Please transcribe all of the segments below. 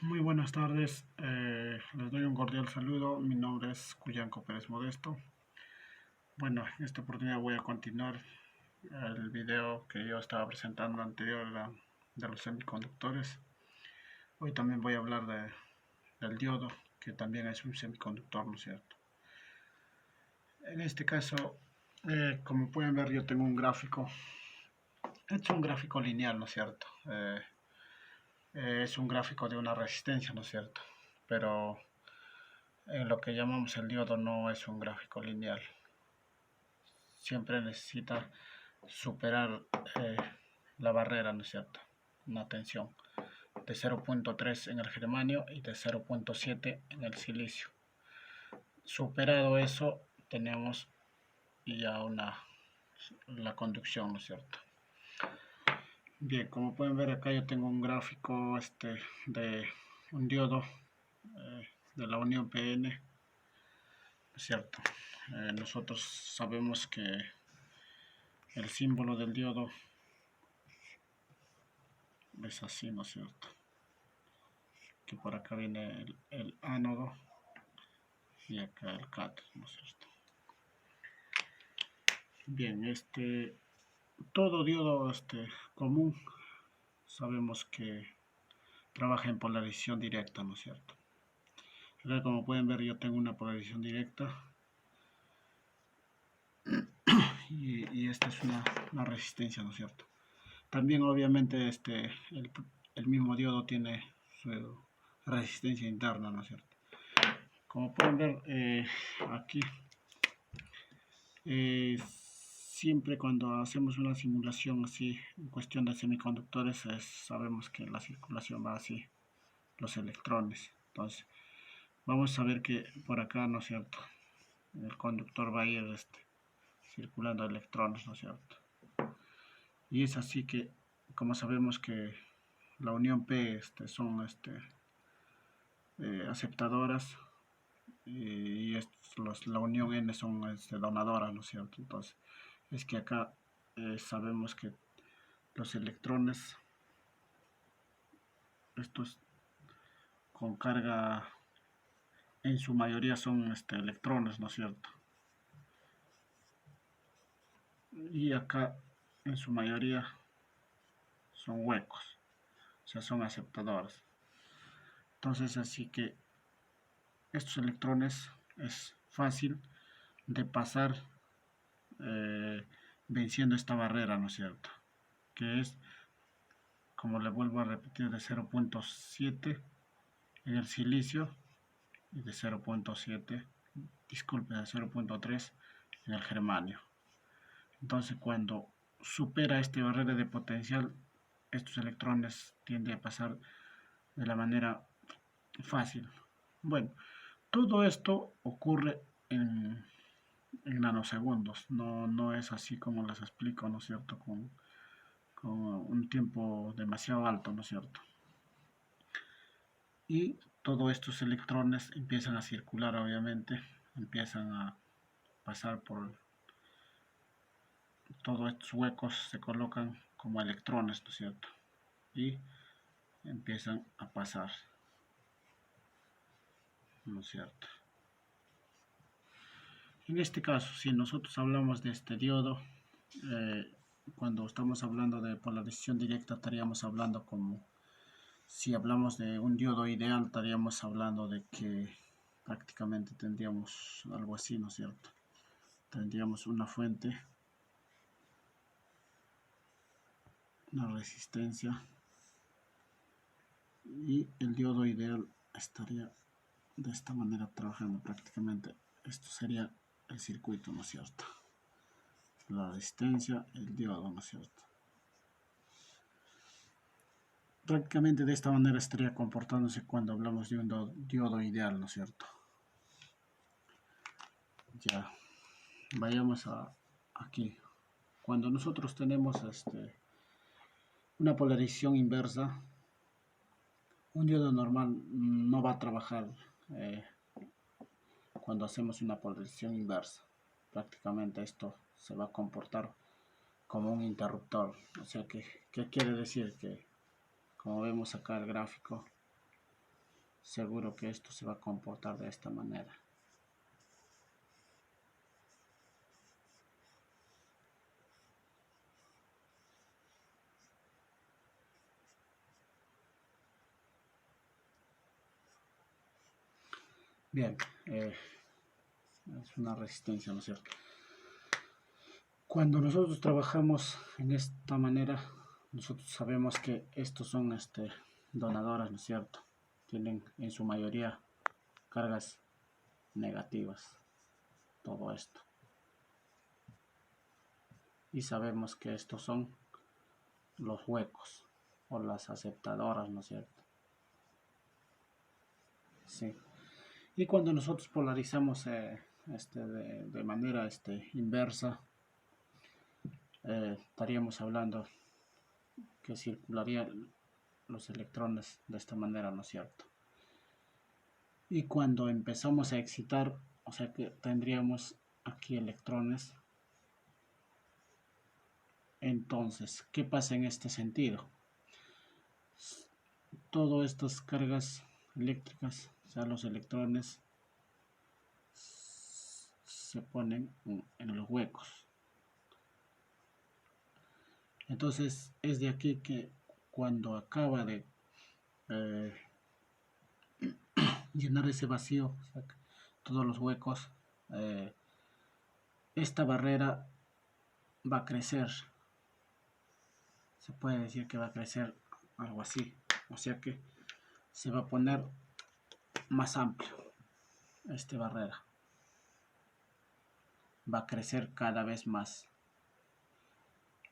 Muy buenas tardes, les doy un cordial saludo. Mi nombre es Cuyanco Pérez Modesto. Bueno, en esta oportunidad voy a continuar el video que yo estaba presentando anterior, de los semiconductores. Hoy también voy a hablar del diodo, que también es un semiconductor, ¿no es cierto? En este caso, como pueden ver, yo tengo un gráfico. Es un gráfico lineal, ¿no es cierto? Es un gráfico de una resistencia, ¿no es cierto? Pero en lo que llamamos el diodo no es un gráfico lineal. Siempre necesita superar eh, la barrera, ¿no es cierto? Una tensión de 0.3 en el germanio y de 0.7 en el silicio. Superado eso, tenemos ya la conducción, ¿no es cierto? Bien, como pueden ver acá yo tengo un gráfico de un diodo de la unión PN, ¿no es cierto? Nosotros sabemos que el símbolo del diodo es así, ¿no es cierto? Que por acá viene el ánodo y acá el cátodo, ¿no es cierto? Bien, todo diodo común sabemos que trabaja en polarización directa, ¿no es cierto? Acá, como pueden ver, yo tengo una polarización directa y esta es una resistencia, ¿no es cierto? También obviamente el mismo diodo tiene su resistencia interna, ¿no es cierto? Como pueden ver aquí, siempre cuando hacemos una simulación así en cuestión de semiconductores, sabemos que la circulación va así, los electrones. Entonces, vamos a ver que por acá, ¿no es cierto? El conductor va a ir circulando electrones, ¿no es cierto? Y es así que, como sabemos que la unión P son aceptadoras y la unión N son donadoras, ¿no es cierto? Entonces, es que acá sabemos que los electrones, estos con carga, en su mayoría son electrones, ¿no es cierto? Y acá en su mayoría son huecos, o sea, son aceptadores. Entonces, así que estos electrones es fácil de pasar venciendo esta barrera, ¿no es cierto? Que es, como le vuelvo a repetir, de 0.7 en el silicio y de 0.7, disculpe, de 0.3 en el germanio. Entonces, cuando supera esta barrera de potencial, estos electrones tienden a pasar de la manera fácil. Bueno, todo esto ocurre en nanosegundos, no es así como les explico, ¿no es cierto? Con un tiempo demasiado alto, ¿no es cierto? Y todos estos electrones empiezan a circular, obviamente, empiezan a pasar por todos estos huecos, se colocan como electrones, ¿no es cierto? Y empiezan a pasar, ¿no es cierto? En este caso, si nosotros hablamos de este diodo, cuando estamos hablando de polarización directa, estaríamos hablando como, si hablamos de un diodo ideal, estaríamos hablando de que prácticamente tendríamos algo así, ¿no es cierto? Tendríamos una fuente, una resistencia, y el diodo ideal estaría de esta manera trabajando prácticamente. Esto sería el circuito, ¿no es cierto? La resistencia, el diodo, ¿no es cierto? Prácticamente de esta manera estaría comportándose cuando hablamos de un diodo ideal, ¿no es cierto? Ya, vayamos aquí. Cuando nosotros tenemos una polarización inversa, un diodo normal no va a trabajar cuando hacemos una polarización inversa. Prácticamente esto se va a comportar como un interruptor. O sea, ¿qué quiere decir? Que como vemos acá el gráfico, seguro que esto se va a comportar de esta manera. Bien, es una resistencia, ¿no es cierto? Cuando nosotros trabajamos en esta manera, nosotros sabemos que estos son donadoras, ¿no es cierto? Tienen en su mayoría cargas negativas, todo esto. Y sabemos que estos son los huecos o las aceptadoras, ¿no es cierto? Sí. Y cuando nosotros polarizamos de manera inversa, estaríamos hablando que circularían los electrones de esta manera, ¿no es cierto? Y cuando empezamos a excitar, o sea que tendríamos aquí electrones. Entonces, ¿qué pasa en este sentido? Todas estas cargas eléctricas, o sea, los electrones se ponen en los huecos. Entonces, es de aquí que cuando acaba de llenar ese vacío, o sea, todos los huecos, esta barrera va a crecer. Se puede decir que va a crecer algo así, o sea que se va a poner más amplio esta barrera, va a crecer cada vez más,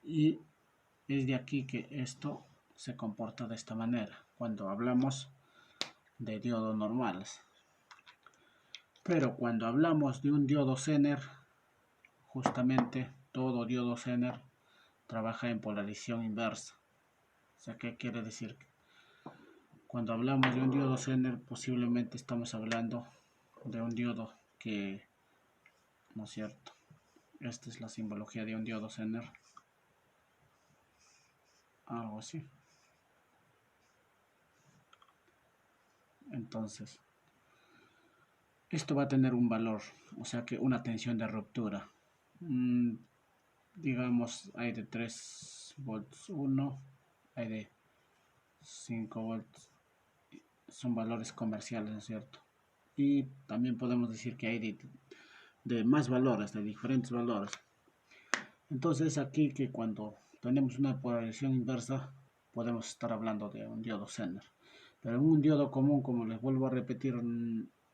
y es de aquí que esto se comporta de esta manera cuando hablamos de diodos normales. Pero cuando hablamos de un diodo Zener, justamente todo diodo Zener trabaja en polarización inversa. O sea, ¿qué quiere decir? Cuando hablamos de un diodo Zener, posiblemente estamos hablando de un diodo que, ¿no es cierto? Esta es la simbología de un diodo Zener. Algo así. Entonces, esto va a tener un valor, o sea que una tensión de ruptura. Digamos, hay de 3 volts 1, hay de 5 volts, son valores comerciales, ¿no es cierto? Y también podemos decir que hay de más valores, de diferentes valores. Entonces aquí que cuando tenemos una polarización inversa, podemos estar hablando de un diodo Zener. Pero en un diodo común, como les vuelvo a repetir,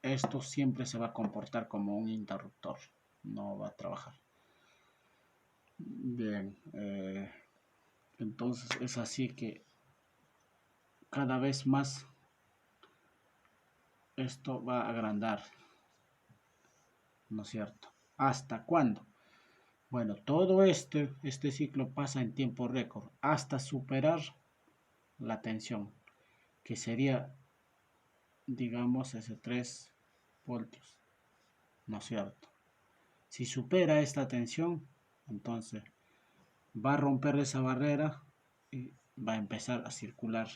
esto siempre se va a comportar como un interruptor, no va a trabajar. Bien, entonces es así que cada vez más esto va a agrandar, ¿no es cierto? ¿Hasta cuándo? Bueno, todo este ciclo pasa en tiempo récord hasta superar la tensión, que sería, digamos, ese 3 voltios, ¿no es cierto? Si supera esta tensión, entonces va a romper esa barrera y va a empezar a circular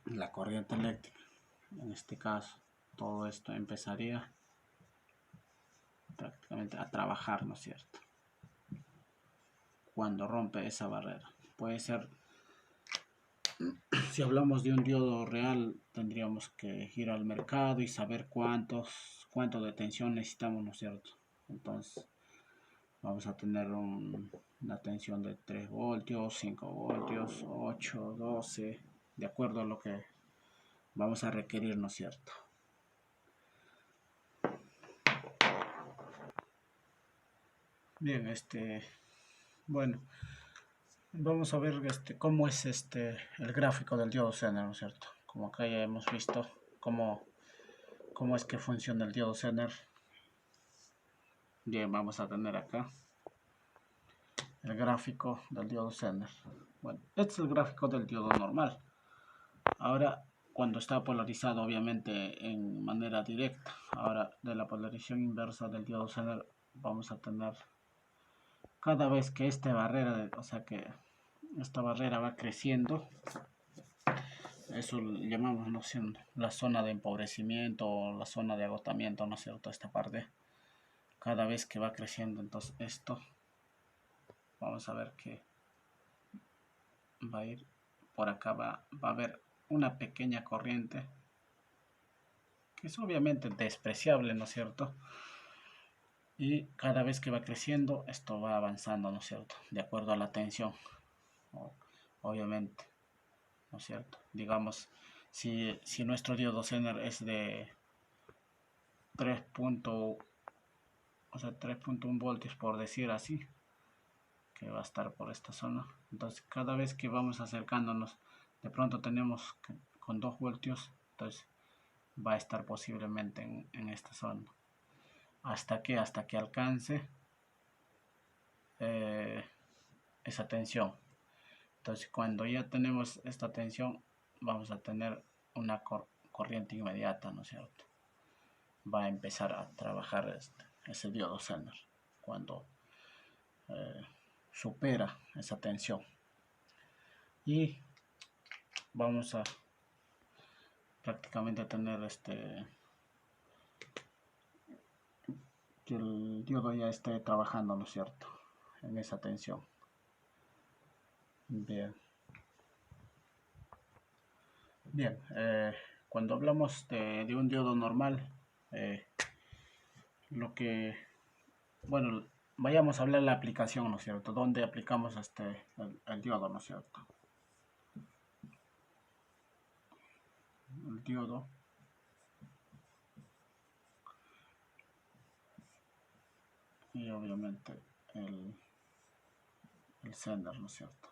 la corriente eléctrica. En este caso, todo esto empezaría prácticamente a trabajar, ¿no es cierto? Cuando rompe esa barrera. Puede ser, si hablamos de un diodo real, tendríamos que ir al mercado y saber cuánto de tensión necesitamos, ¿no es cierto? Entonces, vamos a tener una tensión de 3 voltios, 5 voltios, 8, 12, de acuerdo a lo que vamos a requerir, ¿no es cierto? Bien, bueno, vamos a ver cómo es el gráfico del diodo Zener, ¿no es cierto? Como acá ya hemos visto cómo es que funciona el diodo Zener. Bien, vamos a tener acá el gráfico del diodo Zener. Bueno, este es el gráfico del diodo normal. Ahora, cuando está polarizado, obviamente en manera directa. Ahora, de la polarización inversa del diodo Zener, vamos a tener cada vez que esta barrera, o sea que esta barrera va creciendo, eso le llamamos, ¿no es cierto?, la zona de empobrecimiento o la zona de agotamiento, ¿no es cierto?, esta parte. Cada vez que va creciendo, entonces esto, vamos a ver que va a ir por acá, va a haber una pequeña corriente que es obviamente despreciable, ¿no es cierto? Y cada vez que va creciendo, esto va avanzando, ¿no es cierto?, de acuerdo a la tensión, obviamente, ¿no es cierto? Digamos, si nuestro diodo Zener es de 3 o sea, 3.1 voltios, por decir así, que va a estar por esta zona. Entonces, cada vez que vamos acercándonos, de pronto tenemos que, con 2 voltios, entonces va a estar posiblemente en esta zona. Hasta que alcance esa tensión. Entonces, cuando ya tenemos esta tensión, vamos a tener una corriente inmediata, ¿no es cierto? Va a empezar a trabajar ese diodo Zener cuando supera esa tensión. Y vamos a prácticamente tener que el diodo ya esté trabajando, ¿no es cierto?, en esa tensión. Bien. Bien, cuando hablamos de un diodo normal, lo que, bueno, vayamos a hablar de la aplicación, ¿no es cierto?, ¿dónde aplicamos el diodo, ¿no es cierto? El diodo y obviamente el Zener, ¿no es cierto?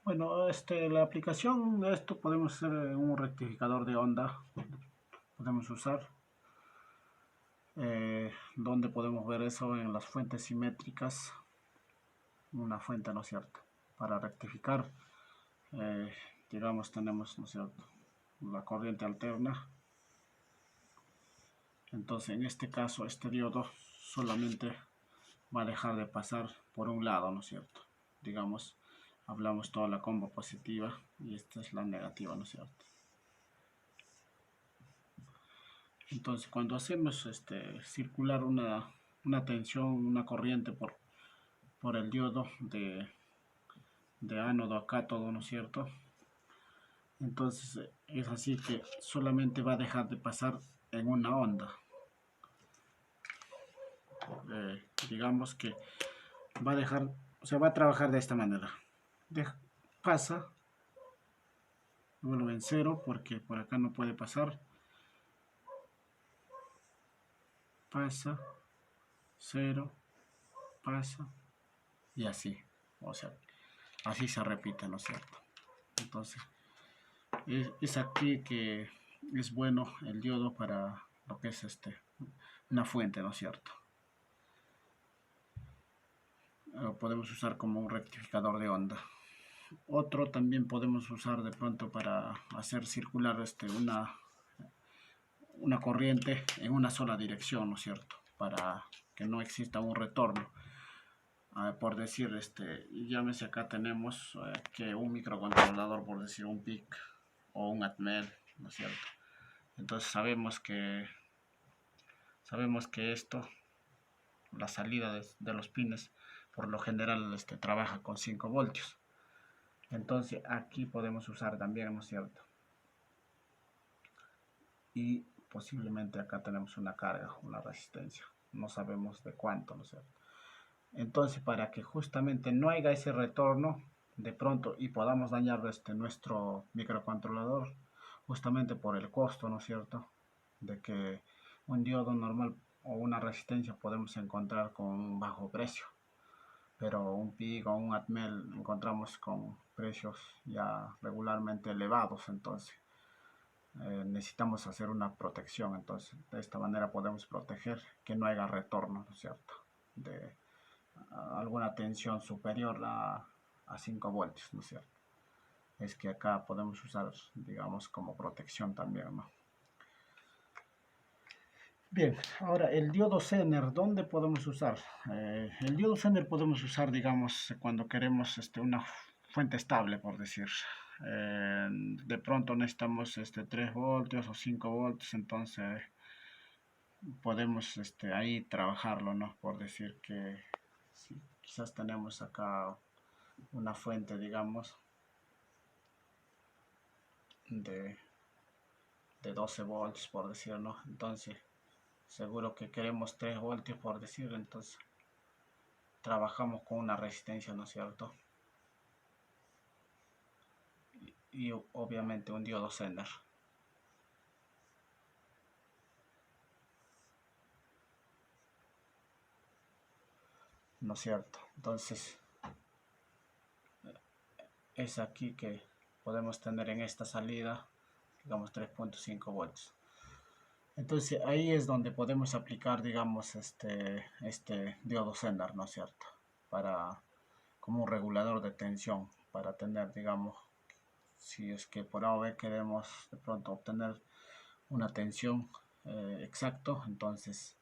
Bueno, la aplicación de esto podemos hacer un rectificador de onda, podemos usar, donde podemos ver eso en las fuentes simétricas, una fuente, ¿no es cierto?, para rectificar, digamos, tenemos, ¿no es cierto?, la corriente alterna. Entonces, en este caso, este diodo solamente va a dejar de pasar por un lado, ¿no es cierto? Digamos, hablamos toda la comba positiva y esta es la negativa, ¿no es cierto? Entonces, cuando hacemos circular una tensión, una corriente por el diodo de ánodo a cátodo, ¿no es cierto? Entonces, es así que solamente va a dejar de pasar en una onda. Digamos que va a dejar, o sea, va a trabajar de esta manera. Pasa, vuelve en cero porque por acá no puede pasar. Pasa, cero, pasa y así. O sea, así se repite, ¿no es cierto? Entonces, es aquí que es bueno el diodo para lo que es una fuente, ¿no es cierto? Lo podemos usar como un rectificador de onda. Otro también podemos usar de pronto para hacer circular una corriente en una sola dirección, ¿no es cierto?, para que no exista un retorno. Por decir, llámese, acá tenemos que un microcontrolador, por decir un PIC o un Atmel, ¿no es cierto? Entonces sabemos que esto, la salida de los pines, por lo general trabaja con 5 voltios. Entonces aquí podemos usar también, ¿no es cierto? Y posiblemente acá tenemos una carga, una resistencia, no sabemos de cuánto, ¿no es cierto? Entonces, para que justamente no haya ese retorno de pronto y podamos dañar nuestro microcontrolador, justamente por el costo, ¿no es cierto?, de que un diodo normal o una resistencia podemos encontrar con un bajo precio, pero un PIC o un Atmel encontramos con precios ya regularmente elevados. Entonces necesitamos hacer una protección. Entonces, de esta manera podemos proteger que no haya retorno, ¿no es cierto?, de alguna tensión superior a 5 voltios, ¿no es cierto? Es que acá podemos usar, digamos, como protección también, ¿no? Bien, ahora el diodo Zener, ¿dónde podemos usar? El diodo Zener podemos usar, digamos, cuando queremos una fuente estable, por decir. De pronto necesitamos 3 voltios o 5 voltios, entonces podemos ahí trabajarlo, ¿no? Por decir que si quizás tenemos acá una fuente, digamos, de, de 12 voltios, por decir, ¿no? Entonces, seguro que queremos 3 voltios, por decir, entonces trabajamos con una resistencia, ¿no es cierto? Y obviamente un diodo Zener. ¿No es cierto? Entonces, es aquí que podemos tener en esta salida, digamos, 3.5 voltios. Entonces ahí es donde podemos aplicar, digamos, este diodo Zener, ¿no es cierto? Como un regulador de tensión, para tener, digamos, si es que por A o B queremos de pronto obtener una tensión exacto, entonces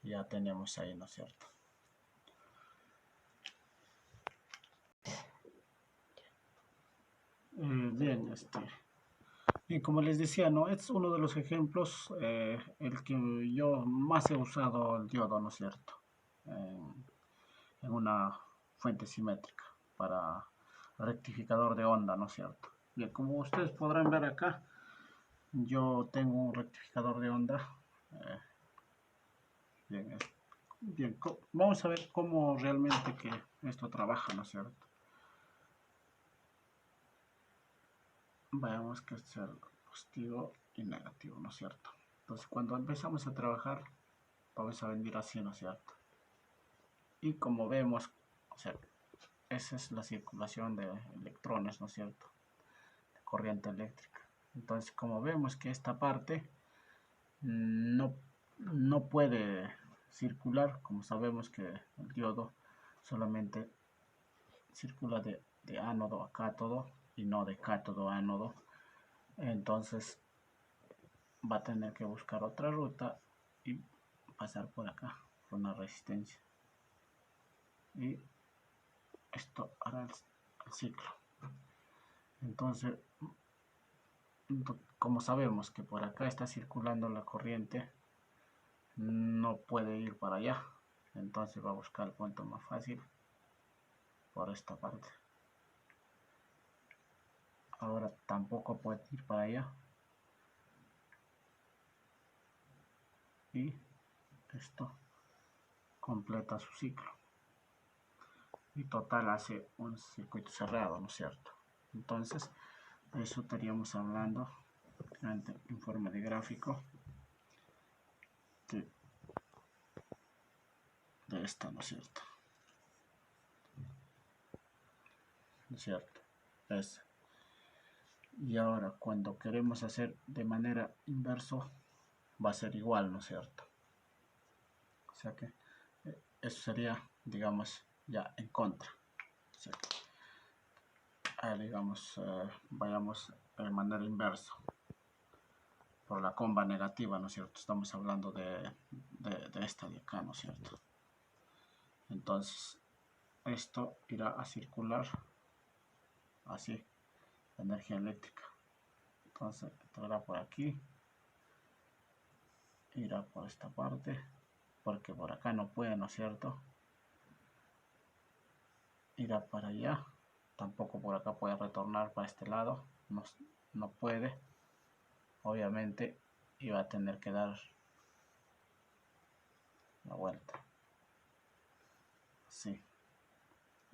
ya tenemos ahí, ¿no es cierto? Bien, y como les decía, ¿no? Es uno de los ejemplos, el que yo más he usado el diodo, ¿no es cierto? En una fuente simétrica para rectificador de onda, ¿no es cierto? Bien, como ustedes podrán ver acá, yo tengo un rectificador de onda. Bien, bien, vamos a ver cómo realmente que esto trabaja, ¿no es cierto? Veamos que es el positivo y negativo, ¿no es cierto? Entonces, cuando empezamos a trabajar, vamos a venir así, ¿no es cierto? Y como vemos, o sea, esa es la circulación de electrones, ¿no es cierto? De corriente eléctrica. Entonces, como vemos que esta parte no puede circular, como sabemos que el diodo solamente circula de ánodo a cátodo y no de cátodo a ánodo. Entonces va a tener que buscar otra ruta y pasar por acá, por una resistencia. Y esto hará el ciclo. Entonces, como sabemos que por acá está circulando la corriente, no puede ir para allá. Entonces va a buscar el punto más fácil por esta parte. Ahora tampoco puede ir para allá. Y esto completa su ciclo. Y total hace un circuito cerrado, ¿no es cierto? Entonces, de eso estaríamos hablando en forma de gráfico de esta, ¿no es cierto? ¿No es cierto? Y ahora cuando queremos hacer de manera inverso va a ser igual, ¿no es cierto? O sea que eso sería, digamos, ya en contra. O sea, digamos, vayamos de manera inversa por la comba negativa, ¿no es cierto? Estamos hablando de esta de acá, ¿no es cierto? Entonces, esto irá a circular así, la energía eléctrica. Entonces, entrará por aquí, irá por esta parte, porque por acá no puede, ¿no es cierto? Irá para allá, tampoco por acá puede retornar para este lado, no puede. Obviamente iba a tener que dar la vuelta, sí,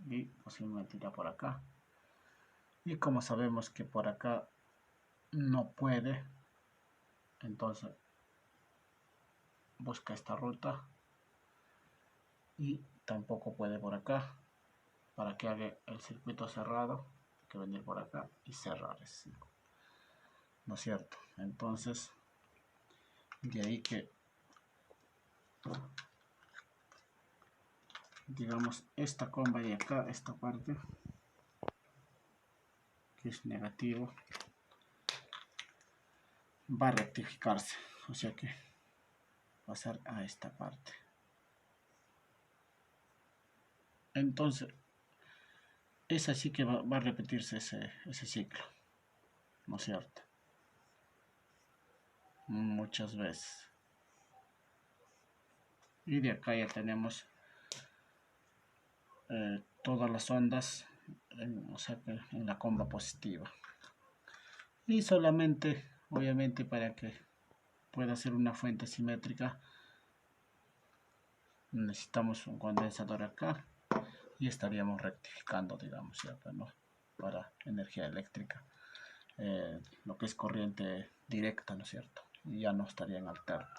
y posiblemente irá por acá. Y como sabemos que por acá no puede, entonces busca esta ruta y tampoco puede por acá. Para que haga el circuito cerrado, hay que venir por acá y cerrar ese circuito, ¿no es cierto? Entonces, de ahí que, digamos, esta comba y acá, esta parte, que es negativo, va a rectificarse, o sea que pasar a esta parte. Entonces, es así que va a repetirse ese ciclo, ¿no es cierto? Muchas veces. Y de acá ya tenemos todas las ondas, o sea que en la comba positiva. Y solamente, obviamente, para que pueda ser una fuente simétrica, necesitamos un condensador acá y estaríamos rectificando, digamos, ¿cierto? ¿No? Para energía eléctrica, lo que es corriente directa, ¿no es cierto? Y ya no estaría en alterno.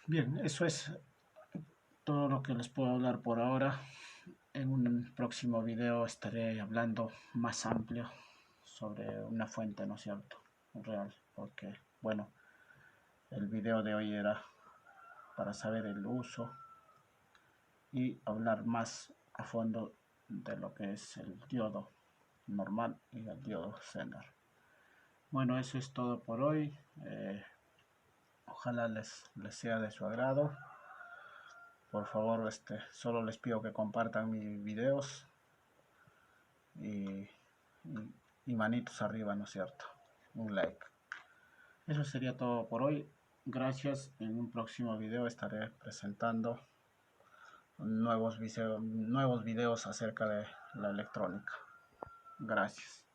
Bien, eso es todo lo que les puedo hablar por ahora. En un próximo video estaré hablando más amplio sobre una fuente, ¿no es cierto? Real, porque, bueno, el video de hoy era para saber el uso y hablar más a fondo de lo que es el diodo normal y el diodo Zener. Bueno, eso es todo por hoy. Ojalá les sea de su agrado. Por favor, solo les pido que compartan mis videos y, y manitos arriba, ¿no es cierto? Un like. Eso sería todo por hoy. Gracias. En un próximo video estaré presentando nuevos videos acerca de la electrónica. Gracias.